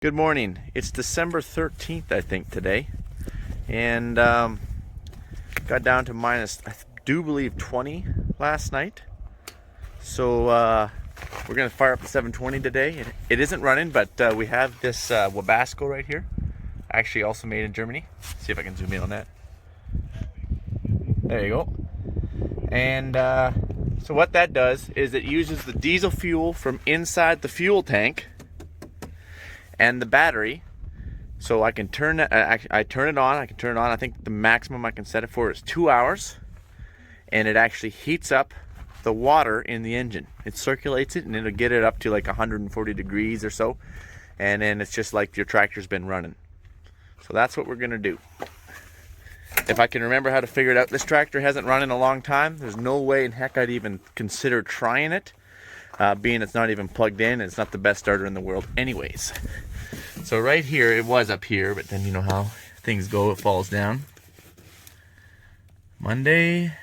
Good morning. It's December 13th, I think, today. And got down to minus, I do believe, 20 last night. So we're going to fire up the 720 today. It isn't running, but we have this Wabasco right here. Actually also made in Germany. See if I can zoom in on that. There you go. And so what that does is it uses the diesel fuel from inside the fuel tank and the battery, so I can turn it. I turn it on. I can turn it on. I think the maximum I can set it for is 2 hours, and it actually heats up the water in the engine. It circulates it, and it'll get it up to like 140 degrees or so, and then it's just like your tractor's been running. So that's what we're gonna do. If I can remember how to figure it out, this tractor hasn't run in a long time. There's no way in heck I'd even consider trying it, being it's not even plugged in, and it's not the best starter in the world anyways. So right here, it was up here, but then you know how things go, it falls down. Monday.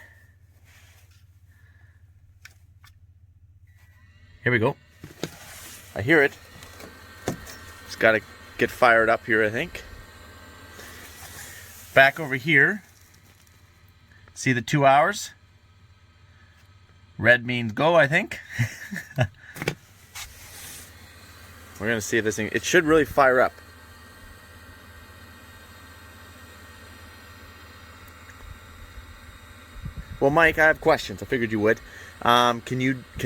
Here we go. I hear it. It's got to get fired up here, I think. Back over here. See the 2 hours? Red means go, I think. We're going to see if this thing, it should really fire up. Well, Mike, I have questions. I figured you would. Can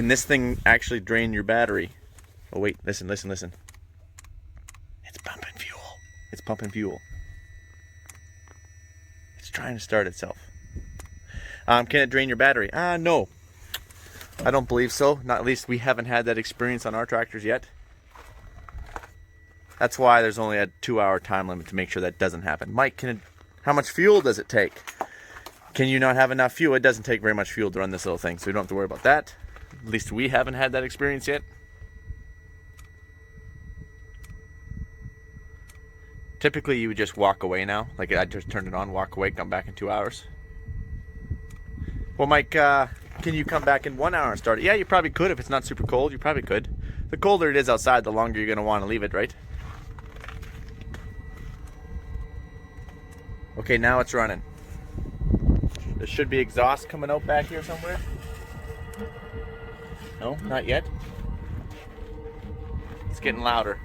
this thing actually drain your battery? Oh, wait, listen. It's pumping fuel. It's pumping fuel. It's trying to start itself. Can it drain your battery? No. I don't believe so. Not at least we haven't had that experience on our tractors yet. That's why there's only a 2 hour time limit to make sure that doesn't happen. Mike, how much fuel does it take? Can you not have enough fuel? It doesn't take very much fuel to run this little thing, so you don't have to worry about that. At least we haven't had that experience yet. Typically, you would just walk away now. Like, I just turned it on, walk away, come back in 2 hours. Well, Mike, can you come back in 1 hour and start it? Yeah, you probably could if it's not super cold. You probably could. The colder it is outside, the longer you're going to want to leave it, right? Okay, now it's running. There should be exhaust coming out back here somewhere. No, not yet. It's getting louder.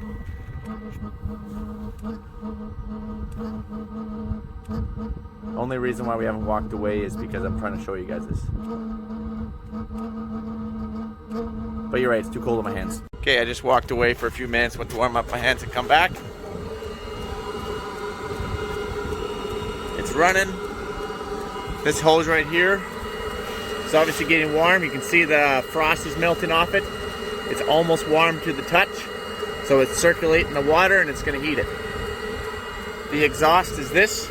Only reason why we haven't walked away is because I'm trying to show you guys this. But you're right, it's too cold in my hands. Okay, I just walked away for a few minutes, went to warm up my hands and come back. It's running. This hose right here is obviously getting warm. You can see the frost is melting off it. It's almost warm to the touch. So it's circulating the water and it's going to heat it. The exhaust is this.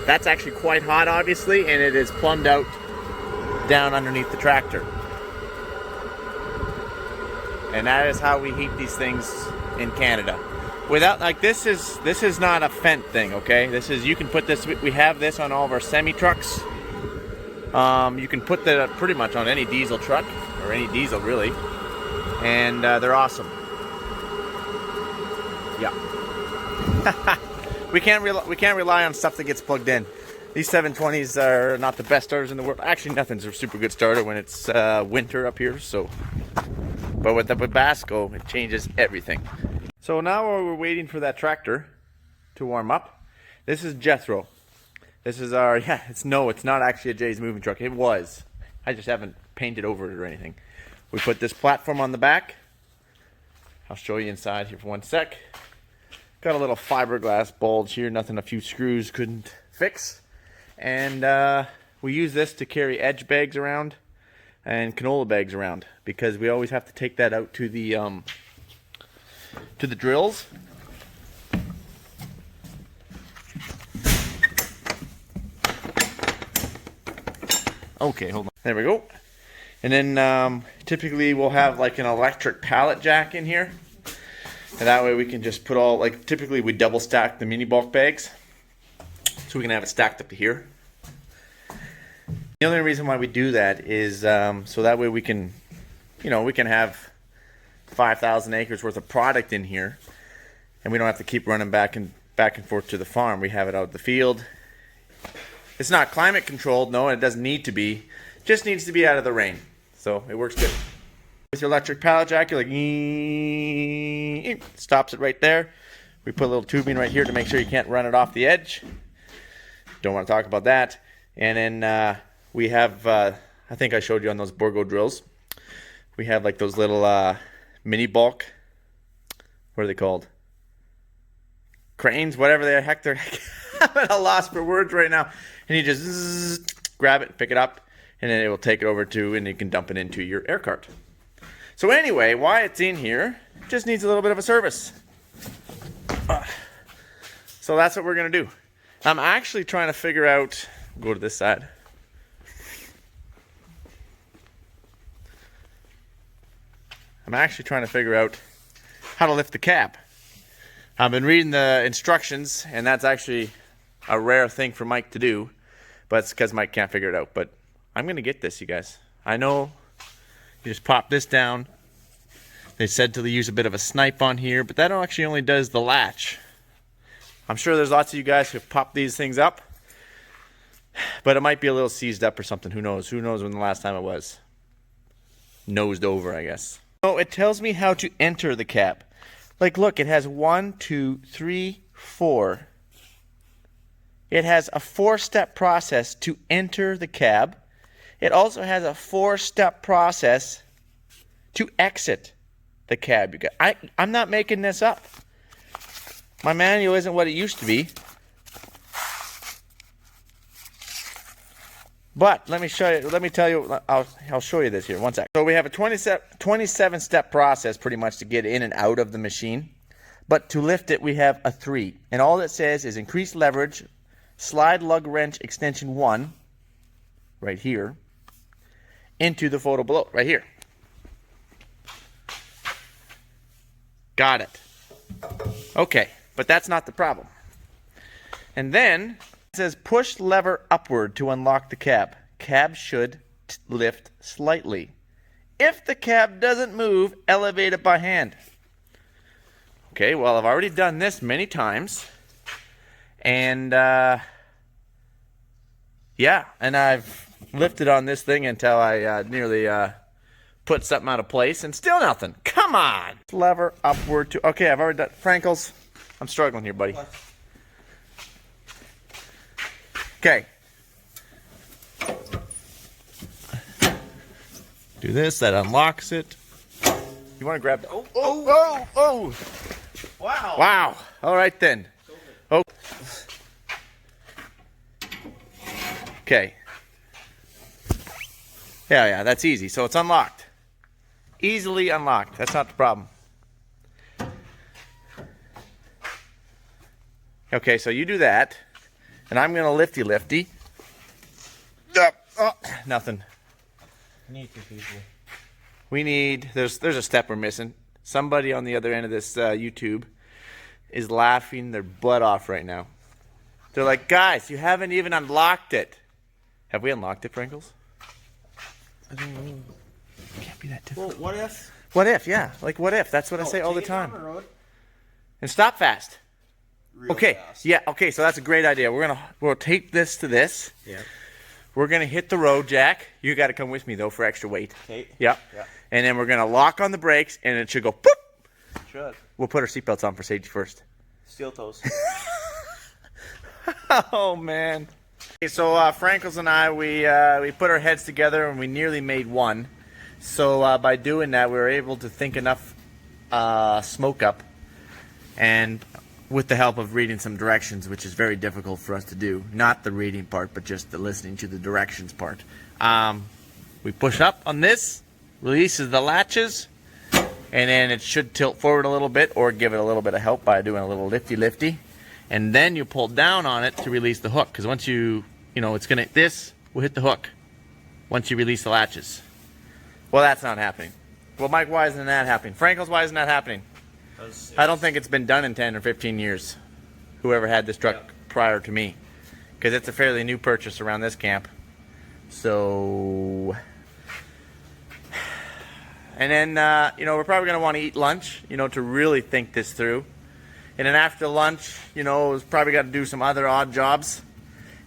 That's actually quite hot, obviously, and it is plumbed out down underneath the tractor. And that is how we heat these things in Canada. Without, like, this is not a Fendt thing, okay? This is, you can put this, we have this on all of our semi trucks. You can put that pretty much on any diesel truck, or any diesel really, and they're awesome. Yeah. we can't rely on stuff that gets plugged in. These 720s are not the best starters in the world. Actually, nothing's a super good starter when it's winter up here. So, but with the Wabasco, it changes everything. So now we're waiting for that tractor to warm up. This is Jethro. This is our, it's not actually a Jay's moving truck. It was. I just haven't painted over it or anything. We put this platform on the back. I'll show you inside here for one sec. Got a little fiberglass bulge here, nothing a few screws couldn't fix. And we use this to carry edge bags around and canola bags around, because we always have to take that out to the drills. Okay, hold on. There we go. And then typically we'll have like an electric pallet jack in here. And that way we can just put all, like, typically we double stack the mini bulk bags. So we can have it stacked up to here. The only reason why we do that is so that way we can, we can have 5,000 acres worth of product in here, and we don't have to keep running back and forth to the farm. We have it out in the field. It's not climate controlled, no, and it doesn't need to be. It just needs to be out of the rain. So it works good. With your electric pallet jack, you're like, stops it right there. We put a little tubing right here to make sure you can't run it off the edge. Don't want to talk about that. And then we have, I think I showed you on those Borgo drills, we have like those little mini bulk, what are they called? Cranes, whatever the heck they're. I'm at a loss for words right now. And you just grab it, pick it up, and then it will take it over to, and you can dump it into your air cart. So anyway, why it's in here, just needs a little bit of a service. So that's what we're going to do. I'm actually trying to figure out, go to this side. I'm actually trying to figure out how to lift the cab. I've been reading the instructions, and that's actually a rare thing for Mike to do, but it's because Mike can't figure it out. But I'm going to get this, you guys. I know you just pop this down. They said to use a bit of a snipe on here, but that actually only does the latch. I'm sure there's lots of you guys who have popped these things up, but it might be a little seized up or something. Who knows? Who knows when the last time it was? Nosed over, I guess. So it tells me how to enter the cab. Like, look, it has 1, 2, 3, 4. It has a 4-step process to enter the cab. It also has a 4-step process to exit the cab. I'm not making this up. My manual isn't what it used to be. But let me show you. Let me tell you. I'll show you this here. One sec. So we have a 27-step process pretty much to get in and out of the machine. But to lift it, we have a 3. And all it says is increase leverage, slide lug wrench extension 1, right here, into the photo below, right here. Got it. Okay, but that's not the problem. And then it says push lever upward to unlock the cab. Cab should lift slightly. If the cab doesn't move, elevate it by hand. Okay, well, I've already done this many times. And, yeah, and I've lifted on this thing until I nearly put something out of place, and still nothing. Come on! Lever upward to... Okay, I've already done... Frankels, I'm struggling here, buddy. What? Okay. Do this, that unlocks it. You want to grab the... Oh! Wow. Wow. All right, then. Oh. Okay. Yeah, that's easy. So it's unlocked. Easily unlocked. That's not the problem. Okay, so you do that. And I'm going to lifty. Nothing. We need, there's a step we're missing. Somebody on the other end of this YouTube is laughing their butt off right now. They're like, guys, you haven't even unlocked it. Have we unlocked it, Frankles? I don't know. It can't be that difficult. Well, what if? What if, yeah. Like, what if? That's what I say all the time. And stop fast. Okay, fast. Yeah, okay, so that's a great idea. We'll tape this to this. Yeah. We're gonna hit the road, Jack. You gotta come with me though for extra weight. Okay. Yep. Yeah. And then we're gonna lock on the brakes and it should go boop. Should. We'll put our seatbelts on for safety first. Steel toes. Oh man. Okay, so Frankles and I, we put our heads together and we nearly made one. So by doing that, we were able to think enough smoke up, and with the help of reading some directions, which is very difficult for us to do. Not the reading part, but just the listening to the directions part. We push up on this, releases the latches, and then it should tilt forward a little bit or give it a little bit of help by doing a little lifty. And then you pull down on it to release the hook. Because once this will hit the hook once you release the latches. Well, that's not happening. Well, Mike, why isn't that happening? Frankles, why isn't that happening? I don't think it's been done in 10 or 15 years. Whoever had this truck prior to me. Because it's a fairly new purchase around this camp. So And then, you know, we're probably going to want to eat lunch, you know, to really think this through. And then after lunch, you know, we've probably got to do some other odd jobs.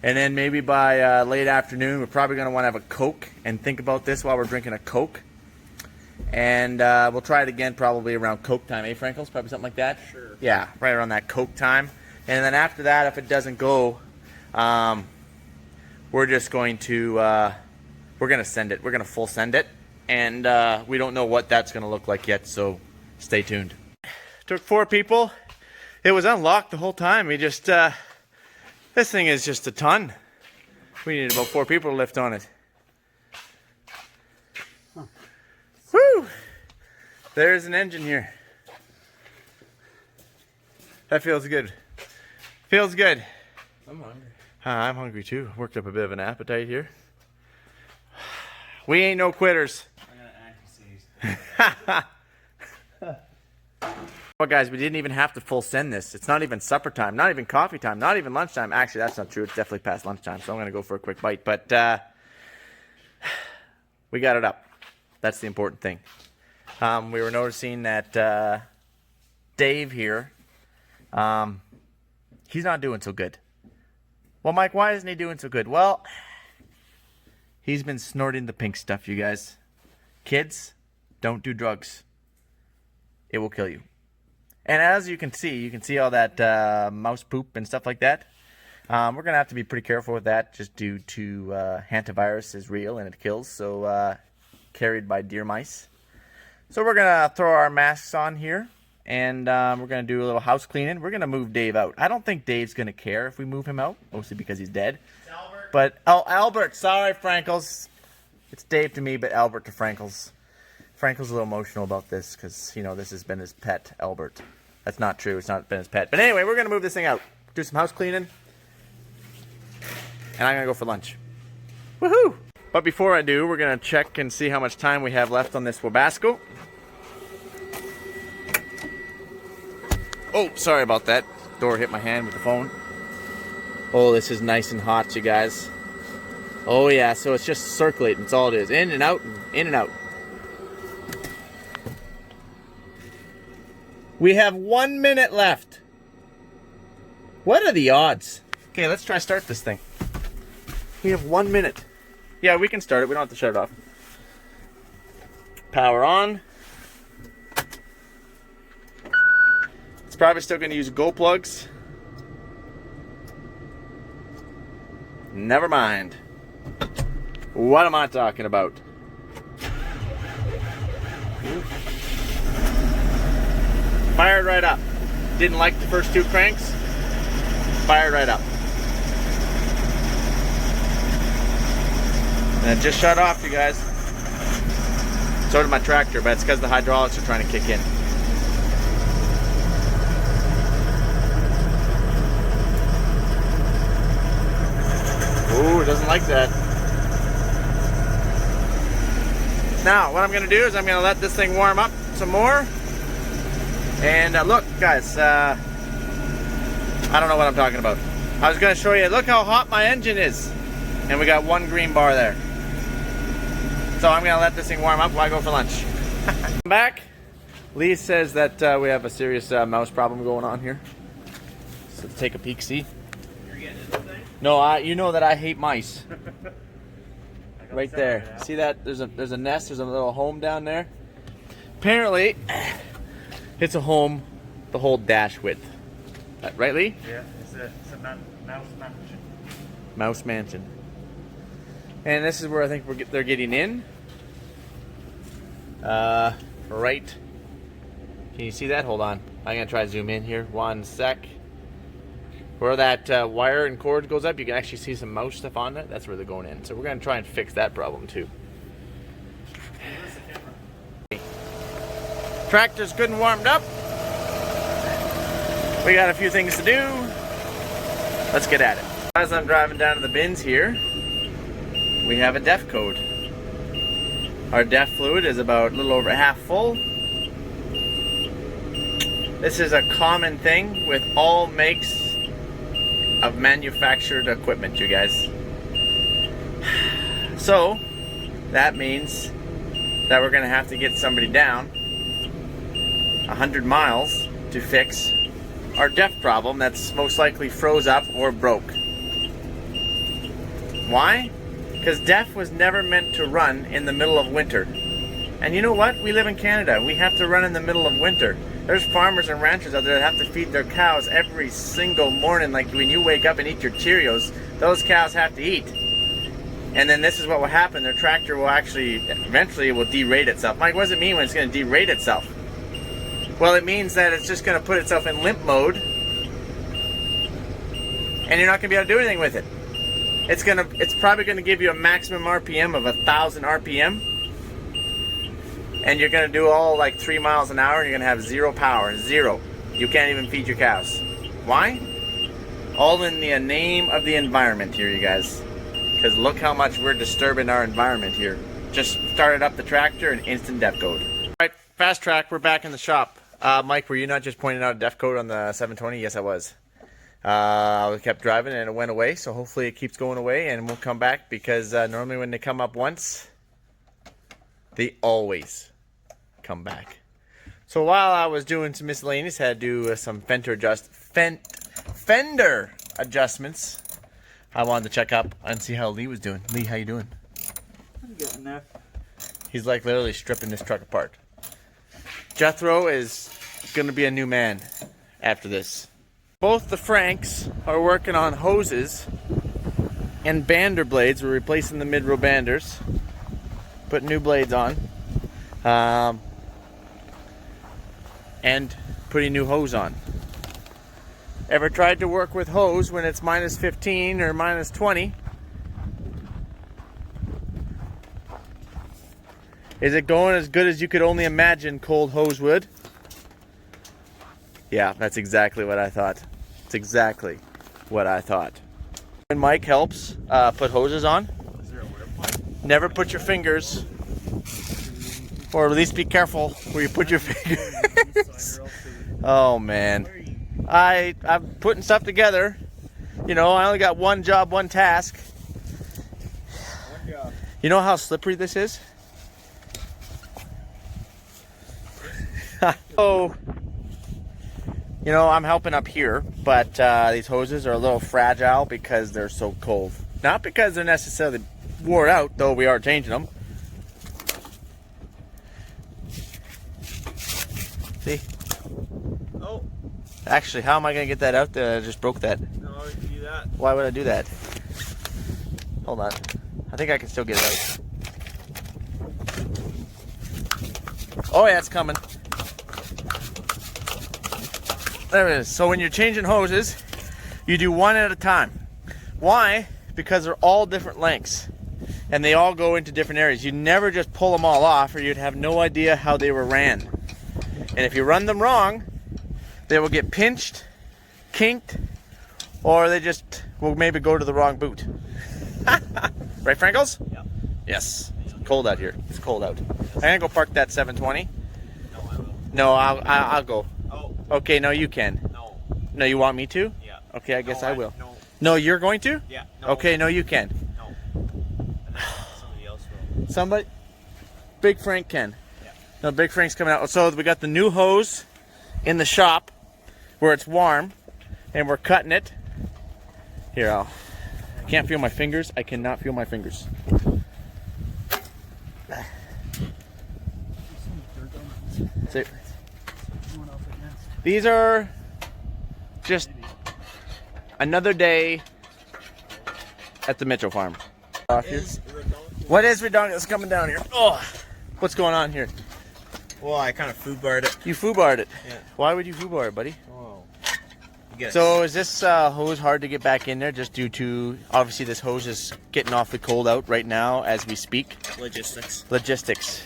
And then maybe by late afternoon, we're probably going to want to have a Coke and think about this while we're drinking a Coke. And we'll try it again probably around Coke time, eh, Frankels? Probably something like that? Sure. Yeah, right around that Coke time. And then after that, if it doesn't go, we're just going to, we're going to send it. We're going to full send it. And we don't know what that's going to look like yet, so stay tuned. Took 4 people. It was unlocked the whole time. We just, this thing is just a ton. We needed about 4 people to lift on it. Huh. Woo! There's an engine here. That feels good. Feels good. I'm hungry. I'm hungry too. Worked up a bit of an appetite here. We ain't no quitters. I'm gonna Well, guys, we didn't even have to full send this. It's not even supper time, not even coffee time, not even lunchtime. Actually, that's not true. It's definitely past lunchtime, so I'm going to go for a quick bite. But we got it up. That's the important thing. We were noticing that Dave here, he's not doing so good. Well, Mike, why isn't he doing so good? Well, he's been snorting the pink stuff, you guys. Kids, don't do drugs. It will kill you. And as you can see all that mouse poop and stuff like that. We're going to have to be pretty careful with that just due to hantavirus is real and it kills. So carried by deer mice. So we're going to throw our masks on here. And we're going to do a little house cleaning. We're going to move Dave out. I don't think Dave's going to care if we move him out. Mostly because he's dead. It's Albert. But, oh, Albert. Sorry, Frankels. It's Dave to me, but Albert to Frankels. Frankels a little emotional about this because, you know, this has been his pet, Albert. That's not true. It's not been his pet. But anyway, we're going to move this thing out. Do some house cleaning. And I'm going to go for lunch. Woohoo! But before I do, we're going to check and see how much time we have left on this Wabasco. Oh, sorry about that. Door hit my hand with the phone. Oh, this is nice and hot, you guys. Oh, yeah. So it's just circulating. That's all it is. In and out, in and out. We have 1 minute left. What are the odds? Okay, let's try start this thing. We have 1 minute. Yeah, we can start it. We don't have to shut it off. Power on. It's probably still going to use Go plugs. Never mind. What am I talking about? Fired right up. Didn't like the first 2 cranks. Fired right up. And it just shut off, you guys. So did my tractor, but it's because the hydraulics are trying to kick in. Ooh, it doesn't like that. Now, what I'm going to do is I'm going to let this thing warm up some more. And look, guys, I don't know what I'm talking about. I was going to show you, look how hot my engine is. And we got 1 green bar there. So I'm going to let this thing warm up while I go for lunch. I'm back. Lee says that we have a serious mouse problem going on here. So let's take a peek, see? You're getting into the thing? No, you know that I hate mice. Right there. See that? There's a nest, there's a little home down there. Apparently, it's a home the whole dash width. Right, Lee? Yeah, it's a mouse mansion. Mouse mansion. And this is where I think they're getting in. Right. Can you see that? Hold on. I'm going to try to zoom in here. 1 sec. Where that wire and cord goes up, you can actually see some mouse stuff on it. That's where they're going in. So we're going to try and fix that problem too. Tractor's good and warmed up. We got a few things to do. Let's get at it. As I'm driving down to the bins here, we have a DEF code. Our DEF fluid is about a little over half full. This is a common thing with all makes of manufactured equipment, you guys. So that means that we're going to have to get somebody down 100 miles to fix our DEF problem that's most likely froze up or broke. Why? Because DEF was never meant to run in the middle of winter. And you know what? We live in Canada. We have to run in the middle of winter. There's farmers and ranchers out there that have to feed their cows every single morning. Like when you wake up and eat your Cheerios, those cows have to eat. And then this is what will happen. Their tractor will actually, eventually it will derate itself. Mike, what does it mean when it's going to derate itself? Well, it means that it's just going to put itself in limp mode. And you're not going to be able to do anything with it. It's probably going to give you a maximum RPM of 1,000 RPM. And you're going to do all like 3 miles an hour and you're going to have zero power. Zero. You can't even feed your cows. Why? All in the name of the environment here, you guys. Because look how much we're disturbing our environment here. Just started up the tractor and instant DEF code. Alright, fast track, we're back in the shop. Mike, were you not just pointing out a DEF code on the 720? Yes, I was. I kept driving and it went away, so hopefully it keeps going away and we'll come back because normally when they come up once, they always come back. So while I was doing some miscellaneous, had to do some fender adjustments. I wanted to check up and see how Lee was doing. Lee, how you doing? I'm getting there. He's like literally stripping this truck apart. Jethro is gonna be a new man after this. Both the Franks are working on hoses and bander blades. We're replacing the mid-row banders, putting new blades on, and putting new hose on. Ever tried to work with hose when it's minus 15 or minus 20? Is it going as good as you could only imagine cold hose would? Yeah, that's exactly what I thought. It's exactly what I thought. When Mike helps put hoses on, never put your fingers, or at least be careful where you put your fingers. Oh man, I'm putting stuff together. You know, I only got one job, one task. You know how slippery this is? Oh. You know, I'm helping up here, but these hoses are a little fragile because they're so cold. Not because they're necessarily wore out, though we are changing them. See? Oh. Actually, how am I going to get that out there? I just broke that. No, you can do that. Why would I do that? Hold on. I think I can still get it out. Oh yeah, it's coming. There it is. So when you're changing hoses, you do one at a time. Why? Because they're all different lengths and they all go into different areas. You never just pull them all off or you'd have no idea how they were ran. And if you run them wrong, they will get pinched, kinked, or they just will maybe go to the wrong boot. Right, Frankles? Yeah. Yes. It's cold out here. It's cold out. I'm gonna go park that 720. No, I will. No, I'll go. Oh. Okay, no, you can. No. No, you want me to? Yeah. Okay, I guess I will. No. No, you're going to? Yeah. No. Okay, no, you can. No. And then somebody else will. Somebody? Big Frank can. Yeah. No, Big Frank's coming out. So we got the new hose in the shop where it's warm and we're cutting it. Here, I can't feel my fingers. I cannot feel my fingers. So, these are just another day at the Mitchell farm. What is redonkulous coming down here? Oh, what's going on here? Well, I kind of foobarred it. You foobarred it. Yeah. Why would you foobar it, buddy? Oh. Yes. So is this hose hard to get back in there just due to, obviously this hose is getting awfully cold out right now as we speak? Logistics. Logistics.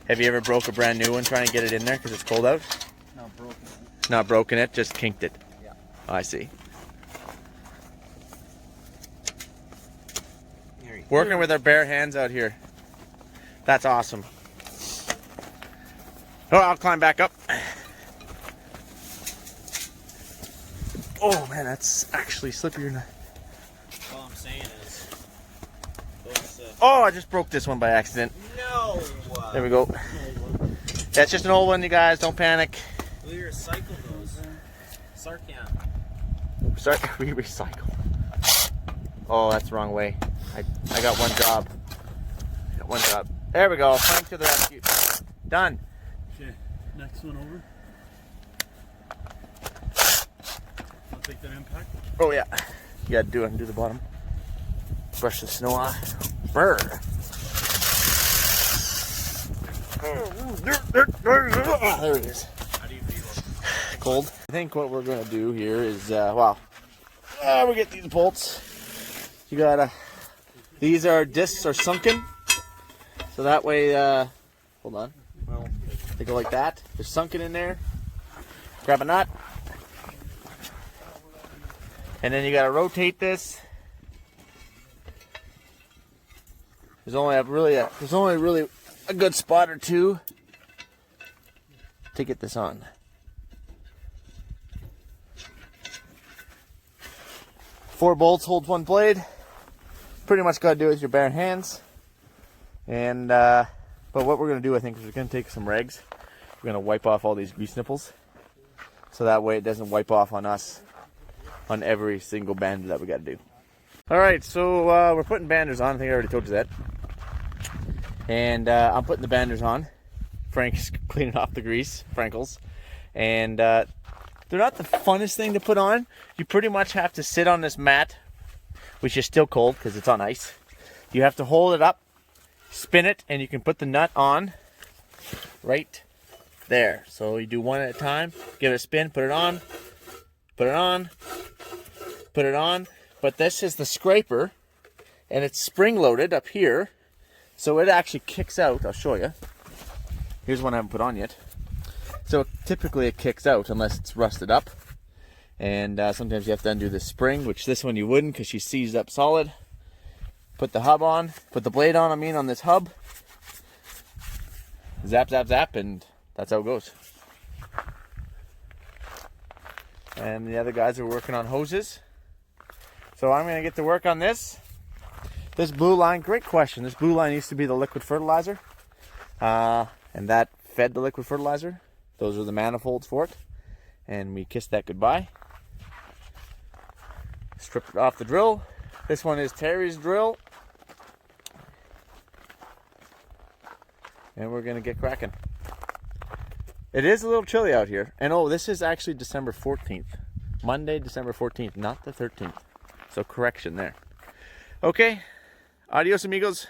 Have you ever broke a brand new one trying to get it in there because it's cold out? Not broken. Not broken it, just kinked it. Yeah. Oh, I see. Here you go. Working with our bare hands out here. That's awesome. Oh, I'll climb back up. Oh man, that's actually slipperier than All I'm saying is, those, Oh, I just broke this one by accident. no way. There we go. That's just an old one, you guys. Don't panic. We recycle those. Sarcan. Sorry, we recycle. Oh, that's the wrong way. I got one job. There we go. Frank to the rescue. Done. Okay, next one over. I'll take that impact. Oh yeah. You gotta do the bottom. Brush the snow off. Brr. There it is. How do you feel? Cold. I think what we're gonna do here is, we get these bolts. You gotta, these discs are sunken. So that way, hold on. Well, they go like that. They're sunken in there. Grab a nut. And then you gotta rotate this. There's only really a good spot or two to get this on. Four bolts holds one blade. Pretty much gotta do it with your bare hands. And but what we're gonna do, I think, is we're gonna take some rags. We're gonna wipe off all these grease nipples, so that way it doesn't wipe off on us on every single bander that we gotta do. All right, so we're putting banders on. I think I already told you that. And I'm putting the banders on. Frank's cleaning off the grease, Frankles. And they're not the funnest thing to put on. You pretty much have to sit on this mat, which is still cold because it's on ice. You have to hold it up, spin it, and you can put the nut on right there. So you do one at a time, give it a spin, put it on, put it on, put it on. But this is the scraper, and it's spring-loaded up here. So it actually kicks out. I'll show you. Here's one I haven't put on yet. So typically it kicks out unless it's rusted up. And sometimes you have to undo the spring, which this one you wouldn't because she's seized up solid. Put the hub on, put the blade on, on this hub. Zap, zap, zap, and that's how it goes. And the other guys are working on hoses. So I'm going to get to work on this. This blue line, great question. This blue line used to be the liquid fertilizer. And that fed the liquid fertilizer. Those are the manifolds for it. And we kissed that goodbye. Stripped it off the drill. This one is Terry's drill. And we're going to get cracking. It is a little chilly out here. And oh, this is actually December 14th. Monday, December 14th, not the 13th. So correction there. Okay. Adios, amigos.